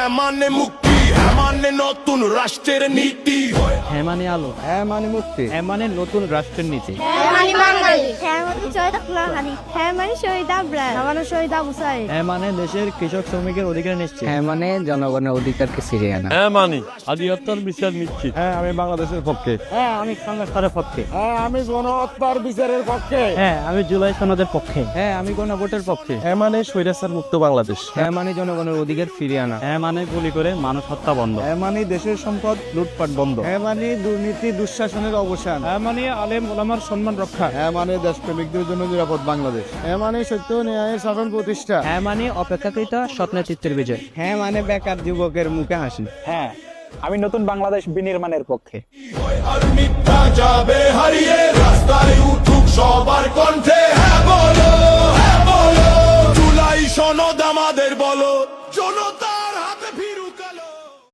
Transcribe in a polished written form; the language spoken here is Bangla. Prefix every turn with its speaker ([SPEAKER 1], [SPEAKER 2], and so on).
[SPEAKER 1] হ্যাঁ মানে মুক্তি, হ্যাঁ মানে নতুন রাষ্ট্রের নীতি।
[SPEAKER 2] হ্যাঁ মানে আলো,
[SPEAKER 3] হ্যাঁ মানে মুক্তি,
[SPEAKER 2] হ্যাঁ মানে নতুন রাষ্ট্রের নীতি।
[SPEAKER 4] হ্যাঁ মানে বাঙালি, হ্যাঁ মানে শহীদ আফ্রিদি, হ্যাঁ মানে শহীদ আবরার, হ্যাঁ মানে শহীদ আবু সাইদ।
[SPEAKER 2] হ্যাঁ মানে দেশের কৃষক শ্রমিকের অধিকার নিশ্চিত।
[SPEAKER 3] হ্যাঁ মানে জনগণের অধিকারকে ফিরিয়ে আনা।
[SPEAKER 2] হ্যাঁ মানে আধিপত্যের বিচার নিশ্চিত।
[SPEAKER 3] হ্যাঁ আমি বাংলাদেশের পক্ষে।
[SPEAKER 2] হ্যাঁ আমি সংস্কারের পক্ষে।
[SPEAKER 3] হ্যাঁ আমি গণহত্যার বিচারের পক্ষে।
[SPEAKER 2] হ্যাঁ আমি জুলাই সনদের পক্ষে। হ্যাঁ আমি গণভোটের পক্ষে।
[SPEAKER 3] হ্যাঁ মানে স্বৈরাচার মুক্ত বাংলাদেশ।
[SPEAKER 2] হ্যাঁ মানে জনগণের অধিকার ফিরিয়ে আনা। হ্যাঁ মানে গুলি করে মানুষ হত্যা বন্ধ।
[SPEAKER 3] হ্যাঁ মানে দেশের সম্পদ লুটপাট বন্ধ।
[SPEAKER 2] হ্যাঁ মানে দুর্নীতি দুঃশাসনের অবসান। হ্যাঁ মানে আলেম ওলামার সম্মান রক্ষা।
[SPEAKER 3] হ্যাঁ মানে দেশপ্রেমিকদের জন্য নিরাপদ বাংলাদেশ। হ্যাঁ মানে সত্য ন্যায়ের শাসন প্রতিষ্ঠা।
[SPEAKER 2] হ্যাঁ মানে অপেক্ষাকৃত স্বপ্নচিত্রের বিজয়।
[SPEAKER 3] হ্যাঁ মানে বেকার যুবকের মুখে হাসি।
[SPEAKER 5] হ্যাঁ আমি নতুন বাংলাদেশ বিনির্মাণের পক্ষে।
[SPEAKER 1] আর মিথ্যা যাবে হারিয়ে, রাস্তায় উঠুক সবার কণ্ঠে হ্যাঁ বলো, হ্যাঁ বলো। জুলাই সনদ আমাদের বলো, জনতা